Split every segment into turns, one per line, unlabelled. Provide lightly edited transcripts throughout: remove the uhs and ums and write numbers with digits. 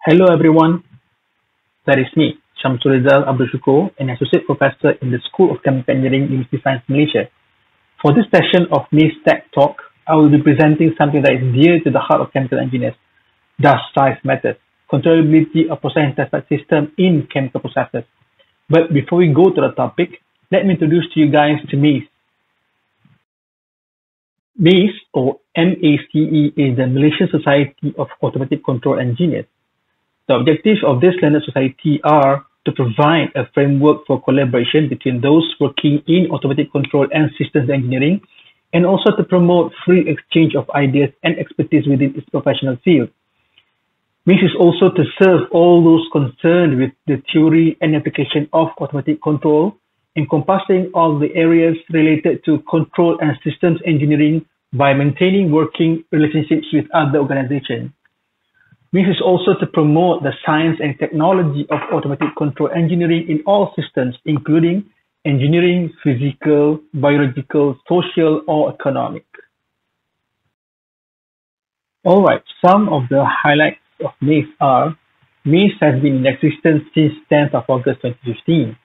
Hello everyone, that is me, Syamsul Rizal Shukor, an Associate Professor in the School of Chemical Engineering, Universiti Sains, Malaysia. For this session of MACE Tech Talk, I will be presenting something that is dear to the heart of chemical engineers. Does size matter? Controllability of process intensified system in chemical processes. But before we go to the topic, let me introduce to you guys to MACE. MACE, or MACE, is the Malaysian Society of Automatic Control Engineers. The objectives of this learned society are to provide a framework for collaboration between those working in automatic control and systems engineering, and also to promote free exchange of ideas and expertise within its professional field. MACE is also to serve all those concerned with the theory and application of automatic control, encompassing all the areas related to control and systems engineering by maintaining working relationships with other organizations. MACE is also to promote the science and technology of automatic control engineering in all systems, including engineering, physical, biological, social, or economic. All right, some of the highlights of MACE are: MACE has been in existence since 10th of August 2015.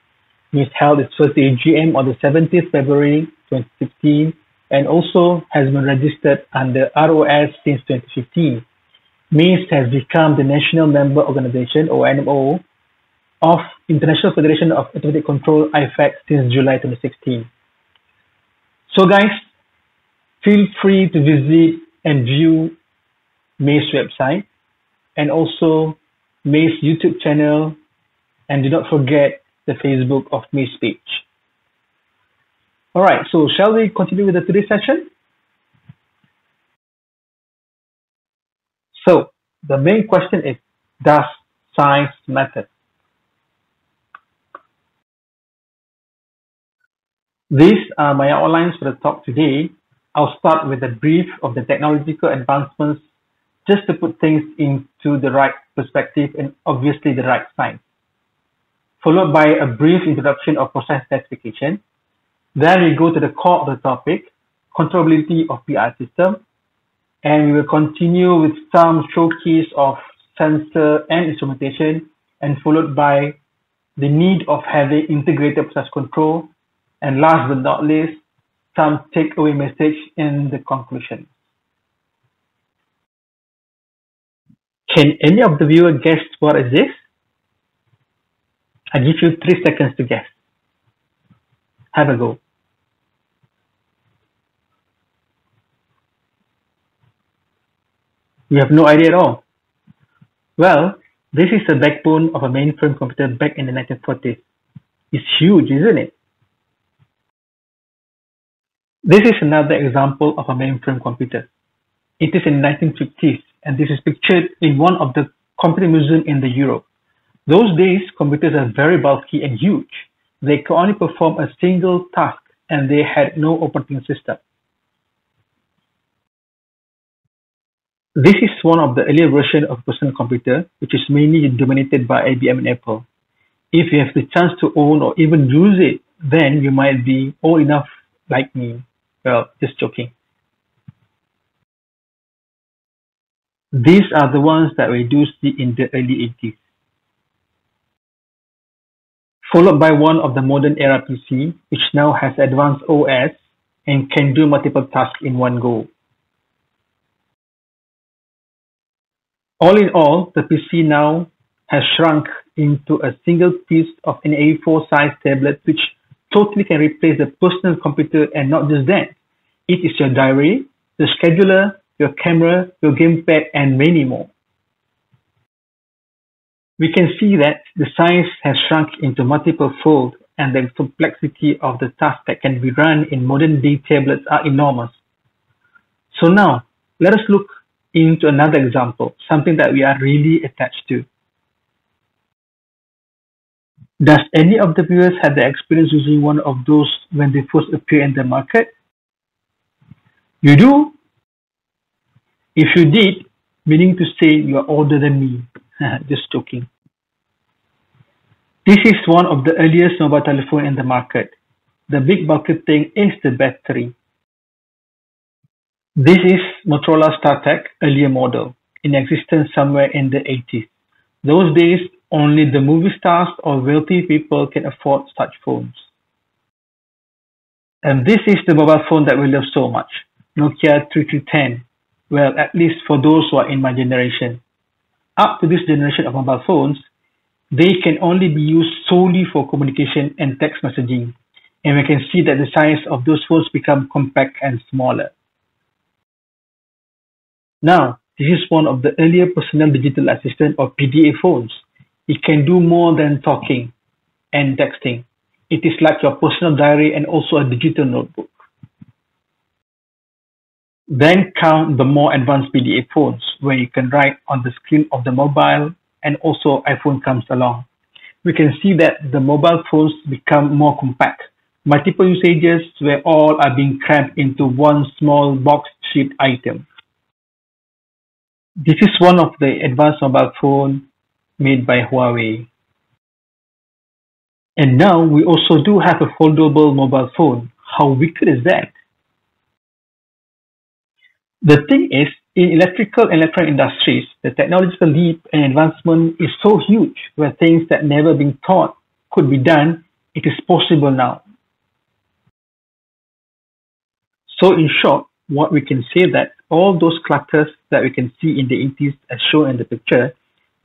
MACE held its first AGM on the 17th February 2015 and also has been registered under ROS since 2015. MACE has become the national member organization, or NMO, of International Federation of Automatic Control IFAC since July 2016. So guys, feel free to visit and view MACE website and also MACE YouTube channel, and do not forget the Facebook of MACE page. Alright, so shall we continue with the today's session? So, the main question is, does size matter? These are my outlines for the talk today. I'll start with a brief of the technological advancements just to put things into the right perspective and obviously the right size. Followed by a brief introduction of process classification. Then we go to the core of the topic, controllability of PR system. And we will continue with some showcase of sensor and instrumentation, and followed by the need of having integrated process control, and last but not least, some takeaway message in the conclusion. Can any of the viewer guess what is this? I give you 3 seconds to guess. Have a go. You have no idea at all. Well, this is the backbone of a mainframe computer back in the 1940s. It's huge, isn't it? This is another example of a mainframe computer. It is in the 1950s, and this is pictured in one of the computer museums in Europe. Those days, computers are very bulky and huge. They could only perform a single task, and they had no operating system. This is one of the earlier versions of personal computer, which is mainly dominated by IBM and Apple. If you have the chance to own or even use it, then you might be old enough like me. Well, just joking. These are the ones that we do see in the early 80s. Followed by one of the modern era PC, which now has advanced OS and can do multiple tasks in one go. All in all, the PC now has shrunk into a single piece of an A4 size tablet, which totally can replace the personal computer, and not just that. It is your diary, your scheduler, your camera, your gamepad, and many more. We can see that the size has shrunk into multiple folds, and the complexity of the tasks that can be run in modern day tablets are enormous. So now, let us look into another example, something that we are really attached to. Does any of the viewers have the experience using one of those when they first appear in the market? You do? If you did, meaning to say you are older than me. Just joking. This is one of the earliest mobile telephone in the market. The big bulky thing is the battery. This is Motorola StarTAC earlier model, in existence somewhere in the 80s. Those days, only the movie stars or wealthy people can afford such phones. And this is the mobile phone that we love so much, Nokia 3310. Well, at least for those who are in my generation. Up to this generation of mobile phones, they can only be used solely for communication and text messaging. And we can see that the size of those phones become compact and smaller. Now, this is one of the earlier personal digital assistant or PDA phones. It can do more than talking and texting. It is like your personal diary and also a digital notebook. Then come the more advanced PDA phones, where you can write on the screen of the mobile and also iPhone comes along. We can see that the mobile phones become more compact. Multiple usages where all are being crammed into one small box-shaped item. This is one of the advanced mobile phone made by Huawei. And now we also do have a foldable mobile phone. How wicked is that? The thing is, in electrical and electronic industries, the technological leap and advancement is so huge where things that never been thought could be done, it is possible now. So in short, what we can say that all those clusters that we can see in the 80s as shown in the picture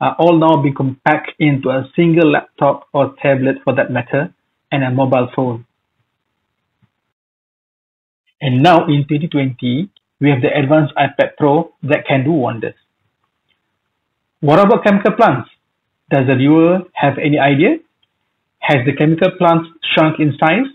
are all now being compacted into a single laptop or tablet for that matter and a mobile phone. And now in 2020, we have the advanced iPad Pro that can do wonders. What about chemical plants? Does the viewer have any idea? Has the chemical plants shrunk in size?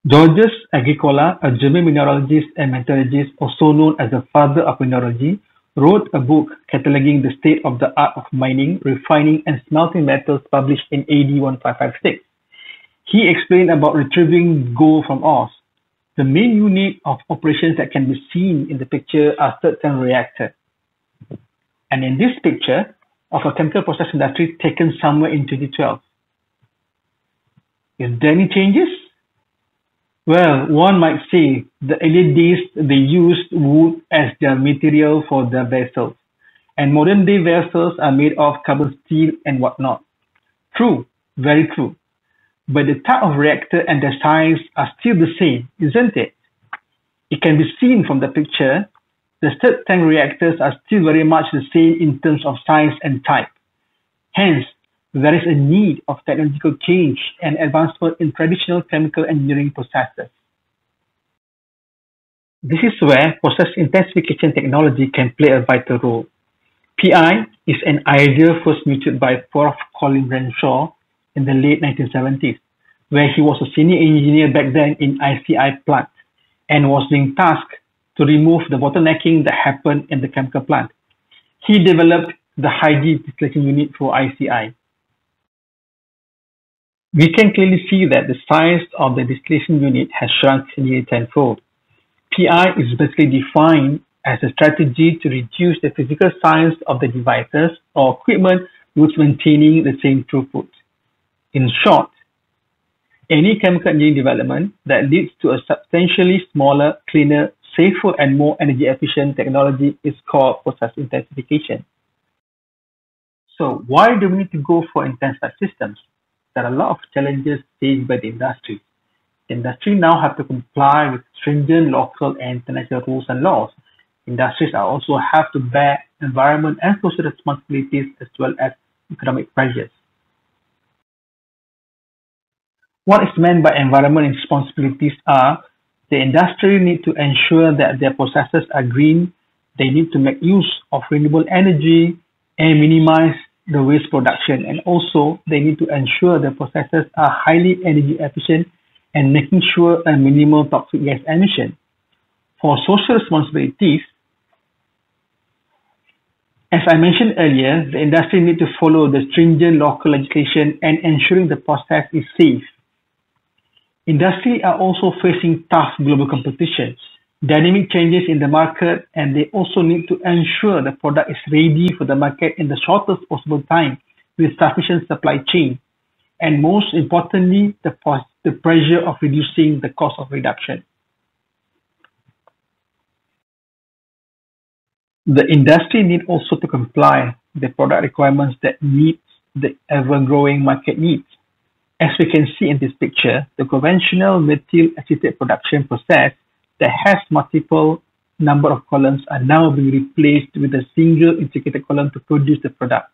Georges Agricola, a German mineralogist and metallurgist, also known as the father of mineralogy, wrote a book cataloging the state of the art of mining, refining, and smelting metals published in AD 1556. He explained about retrieving gold from ores. The main unit of operations that can be seen in the picture are third-time reactor. And in this picture of a chemical process industry taken somewhere in 2012. Is there any changes? Well, one might say the earlier days they used wood as their material for their vessels, and modern day vessels are made of carbon steel and whatnot. True, very true. But the type of reactor and their size are still the same, isn't it? It can be seen from the picture, the third tank reactors are still very much the same in terms of size and type. Hence, there is a need of technological change and advancement in traditional chemical engineering processes. This is where process intensification technology can play a vital role. PI is an idea first mutured by Prof. Colin Renshaw in the late 1970s, where he was a senior engineer back then in ICI plant and was being tasked to remove the bottlenecking that happened in the chemical plant. He developed the high-G distillation unit for ICI. We can clearly see that the size of the distillation unit has shrunk nearly tenfold. PI is basically defined as a strategy to reduce the physical size of the devices or equipment while maintaining the same throughput. In short, any chemical engineering development that leads to a substantially smaller, cleaner, safer, and more energy efficient technology is called process intensification. So why do we need to go for intensified systems? There are a lot of challenges faced by the industry. The industry now have to comply with stringent local and international rules and laws. Industries are also have to bear environment and social responsibilities as well as economic pressures. What is meant by environment responsibilities are the industry need to ensure that their processes are green, they need to make use of renewable energy and minimize the waste production, and also they need to ensure the processes are highly energy efficient and making sure a minimal toxic gas emission. For social responsibilities, as I mentioned earlier, the industry need to follow the stringent local legislation and ensuring the process is safe. Industry are also facing tough global competition, dynamic changes in the market, and they also need to ensure the product is ready for the market in the shortest possible time with sufficient supply chain. And most importantly, the pressure of reducing the cost of reduction. The industry need also to comply the product requirements that meet the ever-growing market needs. As we can see in this picture, the conventional methyl acetate production process that has multiple number of columns are now being replaced with a single integrated column to produce the product.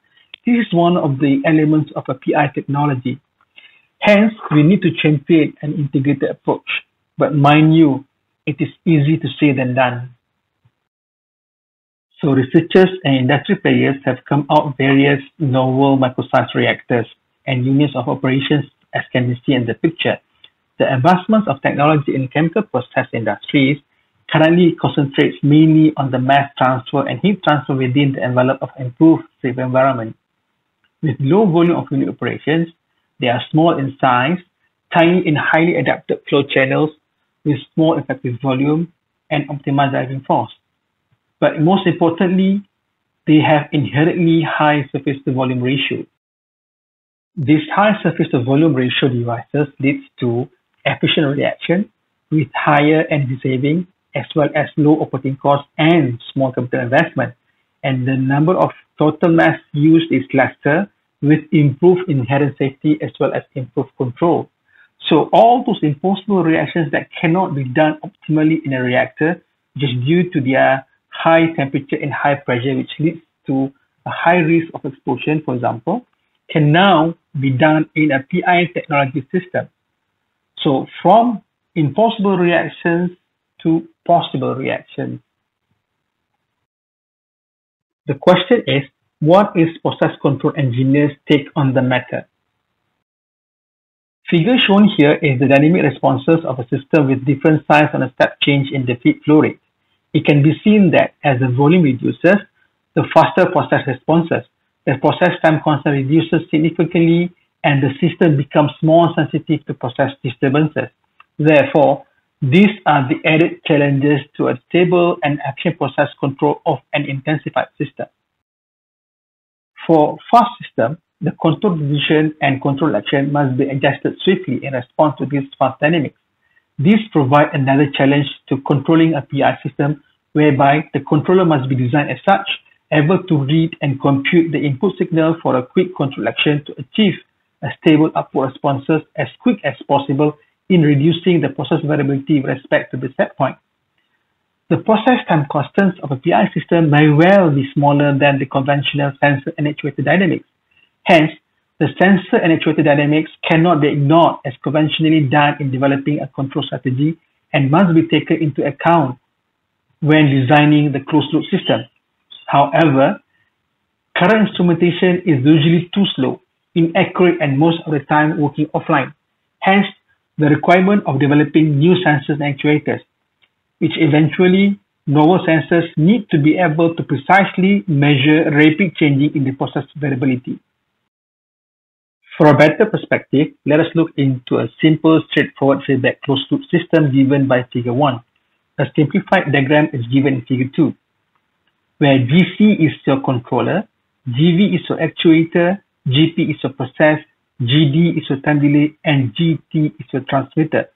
This is one of the elements of a PI technology. Hence, we need to champion an integrated approach. But mind you, it is easy to say than done. So researchers and industry players have come out various novel microsize reactors and units of operations as can be seen in the picture. The advancements of technology in chemical process industries currently concentrates mainly on the mass transfer and heat transfer within the envelope of improved safe environment. With low volume of unit operations, they are small in size, tiny in highly adapted flow channels with small effective volume and optimized driving force. But most importantly, they have inherently high surface to volume ratio. This high surface to volume ratio devices leads to efficient reaction with higher energy saving as well as low operating costs and small capital investment. And the number of total mass used is lesser with improved inherent safety as well as improved control. So all those impossible reactions that cannot be done optimally in a reactor just due to their high temperature and high pressure, which leads to a high risk of explosion, for example, can now be done in a PI technology system. So from impossible reactions to possible reactions. The question is, what is process control engineers' take on the matter? Figure shown here is the dynamic responses of a system with different size on a step change in the feed flow rate. It can be seen that as the volume reduces, the faster process responses. The process time constant reduces significantly and the system becomes more sensitive to process disturbances. Therefore, these are the added challenges to a stable and efficient process control of an intensified system. For fast system, the control decision and control action must be adjusted swiftly in response to these fast dynamics. These provide another challenge to controlling a PI system whereby the controller must be designed as such, able to read and compute the input signal for a quick control action to achieve a stable output responses as quick as possible in reducing the process variability with respect to the set point. The process time constants of a PI system may well be smaller than the conventional sensor and actuator dynamics. Hence, the sensor and actuator dynamics cannot be ignored as conventionally done in developing a control strategy and must be taken into account when designing the closed-loop system. However, current instrumentation is usually too slow, inaccurate, and most of the time working offline. Hence, the requirement of developing new sensors and actuators, which eventually novel sensors need to be able to precisely measure rapid changing in the process variability. For a better perspective, let us look into a simple, straightforward feedback closed-loop system given by Figure 1. A simplified diagram is given in Figure 2, where GC is your controller, GV is your actuator, GP is your process, GD is your time delay, and GT is your transmitter.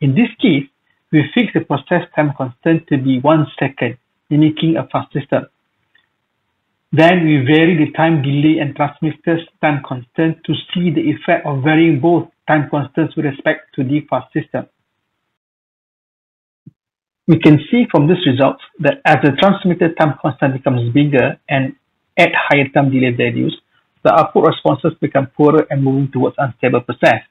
In this case, we fix the process time constant to be 1 second, mimicking a fast system. Then we vary the time delay and transmitter's time constant to see the effect of varying both time constants with respect to the fast system. We can see from this result that as the transmitter time constant becomes bigger and at higher time delay values, the output responses become poorer and moving towards unstable process.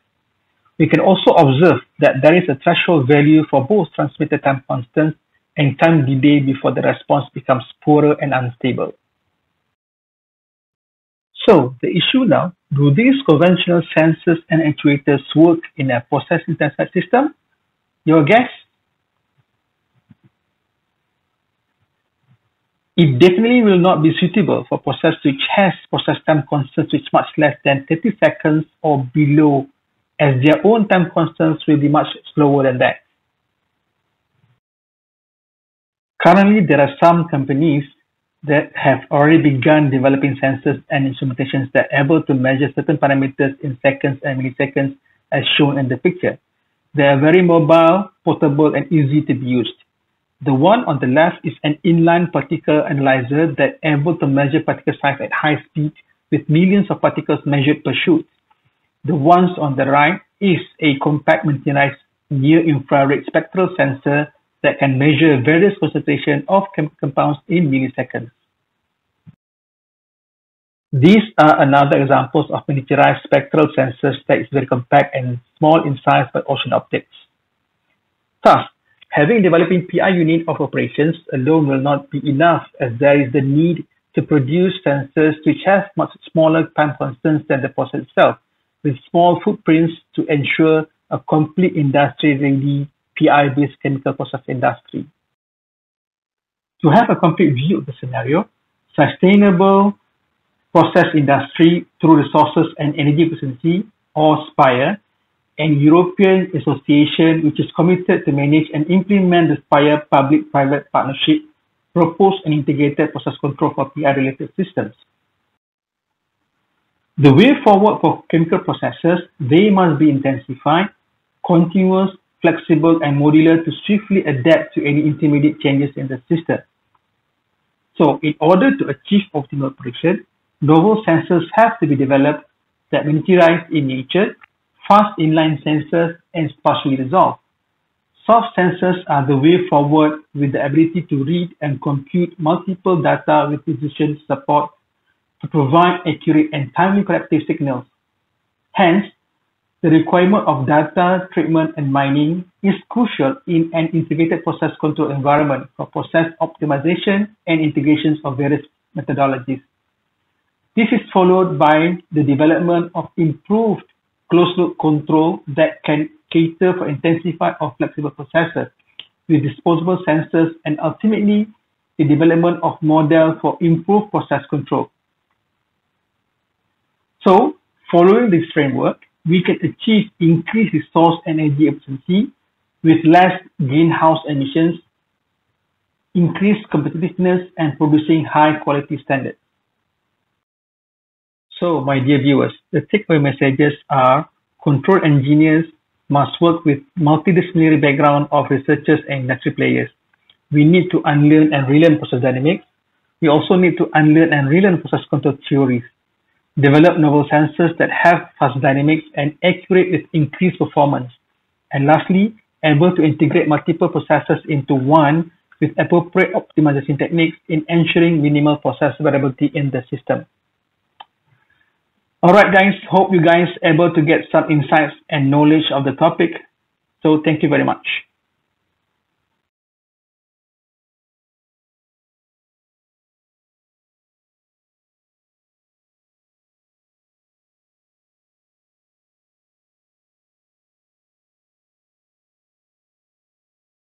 We can also observe that there is a threshold value for both transmitter time constants and time delay before the response becomes poorer and unstable. So, the issue now, do these conventional sensors and actuators work in a process-intensified system? Your guess? It definitely will not be suitable for process which has process time constants which much less than 30 seconds or below, as their own time constants will be much slower than that. Currently, there are some companies that have already begun developing sensors and instrumentations that are able to measure certain parameters in seconds and milliseconds as shown in the picture. They are very mobile, portable, and easy to be used. The one on the left is an inline particle analyzer that able to measure particle size at high speed with millions of particles measured per shoot. The ones on the right is a compact miniaturized near-infrared spectral sensor that can measure various concentrations of chemical compounds in milliseconds. These are another examples of miniaturized spectral sensors that is very compact and small in size but ocean optics. Thus, having a developing PI unit of operations alone will not be enough, as there is the need to produce sensors which have much smaller time constants than the process itself, with small footprints to ensure a complete industry-ready PI-based chemical process industry. To have a complete view of the scenario, sustainable process industry through resources and energy efficiency, or SPIRE, an European association which is committed to manage and implement the SPIRE public-private partnership, proposed an integrated process control for PI-related systems. The way forward for chemical processes, they must be intensified, continuous, flexible, and modular to swiftly adapt to any intermediate changes in the system. So, in order to achieve optimal operation, novel sensors have to be developed that miniaturized in nature, fast inline sensors, and partially resolved. Soft sensors are the way forward with the ability to read and compute multiple data with precision support to provide accurate and timely corrective signals. Hence, the requirement of data treatment and mining is crucial in an integrated process control environment for process optimization and integrations of various methodologies. This is followed by the development of improved closed-loop control that can cater for intensified or flexible processes with disposable sensors, and ultimately the development of models for improved process control. So, following this framework, we can achieve increased resource and energy efficiency with less greenhouse emissions, increased competitiveness, and producing high-quality standards. So, my dear viewers, the takeaway messages are: control engineers must work with multidisciplinary background of researchers and industry players. We need to unlearn and relearn process dynamics. We also need to unlearn and relearn process control theories. Develop novel sensors that have fast dynamics and accurate with increased performance. And lastly, able to integrate multiple processes into one with appropriate optimization techniques in ensuring minimal process variability in the system. Alright guys, hope you guys able to get some insights and knowledge of the topic. So thank you very much.